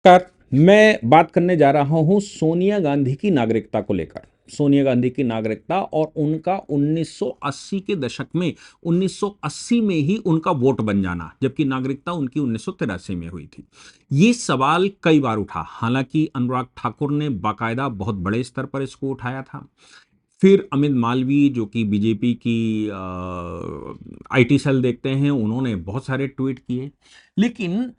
नमस्कार। मैं बात करने जा रहा हूं सोनिया गांधी की नागरिकता को लेकर। सोनिया गांधी की नागरिकता और उनका 1980 के दशक में 1980 में ही उनका वोट बन जाना, जबकि नागरिकता उनकी 1983 में हुई थी। ये सवाल कई बार उठा। हालांकि अनुराग ठाकुर ने बाकायदा बहुत बड़े स्तर पर इसको उठाया था। फिर अमित मालवीय, जो कि बीजेपी की आईटी सेल देखते हैं, उन्होंने बहुत सारे ट्वीट किए। लेकिन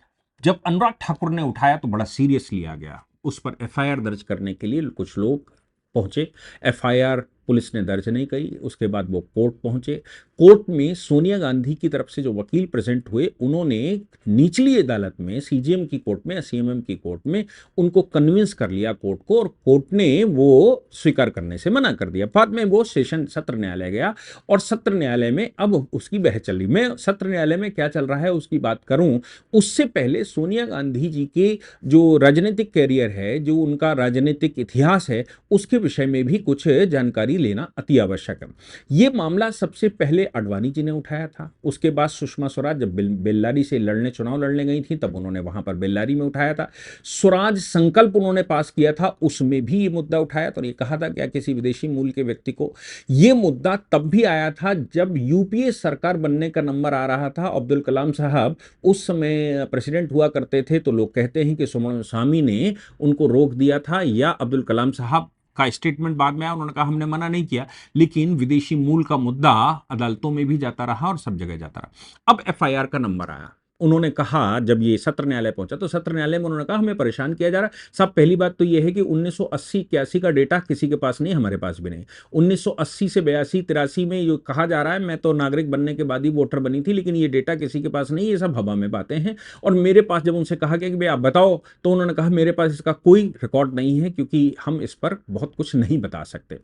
जब अनुराग ठाकुर ने उठाया तो बड़ा सीरियस लिया गया। उस पर एफआईआर दर्ज करने के लिए कुछ लोग पहुंचे। एफआईआर पुलिस ने दर्ज नहीं करी। उसके बाद वो कोर्ट पहुंचे। कोर्ट में सोनिया गांधी की तरफ से जो वकील प्रेजेंट हुए, उन्होंने निचली अदालत में, सीजेएम की कोर्ट में या सीएमएम की कोर्ट में उनको कन्विंस कर लिया कोर्ट को, और कोर्ट ने वो स्वीकार करने से मना कर दिया। बाद में वो सेशन सत्र न्यायालय गया और सत्र न्यायालय में अब उसकी बहस चल रही। मैं सत्र न्यायालय में क्या चल रहा है उसकी बात करूं, उससे पहले सोनिया गांधी जी के जो राजनीतिक कैरियर है, जो उनका राजनीतिक इतिहास है, उसके विषय में भी कुछ जानकारी लेना अति आवश्यक है। ये मामला सबसे पहले आडवाणी जी ने उठाया था। उसके बाद सुषमा स्वराज जब बेल्लारी से चुनाव लड़ने गई थी, तब उन्होंने वहां पर बेल्लारी में उठाया था। स्वराज संकल्प उन्होंने पास किया था, उसमें भी ये मुद्दा उठाया था और ये कहा था क्या किसी विदेशी मूल के व्यक्ति को। ये मुद्दा तब भी आया था जब यूपीए सरकार बनने का नंबर आ रहा था। अब्दुल कलाम साहब उस समय प्रेसिडेंट हुआ करते थे, तो लोग कहते हैं कि सुब्रमण्यम स्वामी ने उनको रोक दिया था, या अब्दुल कलाम साहब का स्टेटमेंट बाद में आया, उन्होंने कहा हमने मना नहीं किया। लेकिन विदेशी मूल का मुद्दा अदालतों में भी जाता रहा और सब जगह जाता रहा। अब एफआईआर का नंबर आया। उन्होंने कहा, जब ये सत्र न्यायालय पहुंचा तो सत्र न्यायालय में उन्होंने कहा हमें परेशान किया जा रहा है। सब पहली बात तो ये है कि 1980-81 का डेटा किसी के पास नहीं, हमारे पास भी नहीं। 1980 से 82-83 में ये कहा जा रहा है मैं तो नागरिक बनने के बाद ही वोटर बनी थी, लेकिन ये डेटा किसी के पास नहीं, ये सब हवा में बातें हैं। और मेरे पास जब उनसे कहा गया कि भाई आप बताओ, तो उन्होंने कहा मेरे पास इसका कोई रिकॉर्ड नहीं है, क्योंकि हम इस पर बहुत कुछ नहीं बता सकते।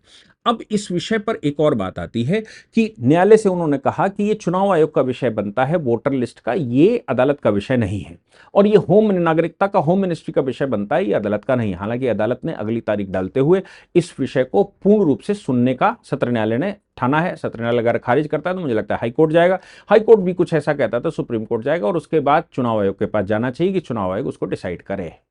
अब इस विषय पर एक और बात आती है कि न्यायालय से उन्होंने कहा कि ये चुनाव आयोग का विषय बनता है, वोटर लिस्ट का, ये अदालत का विषय नहीं है। और ये होम नागरिकता का होम मिनिस्ट्री का विषय बनता है, ये अदालत का नहीं। हालांकि अदालत ने अगली तारीख डालते हुए इस विषय को पूर्ण रूप से सुनने का सत्र न्यायालय ने ठाना है। सत्र न्यायालय अगर खारिज करता है तो मुझे लगता है हाईकोर्ट जाएगा। हाईकोर्ट भी कुछ ऐसा कहता है तो सुप्रीम कोर्ट जाएगा, और उसके बाद चुनाव आयोग के पास जाना चाहिए कि चुनाव आयोग उसको डिसाइड करे।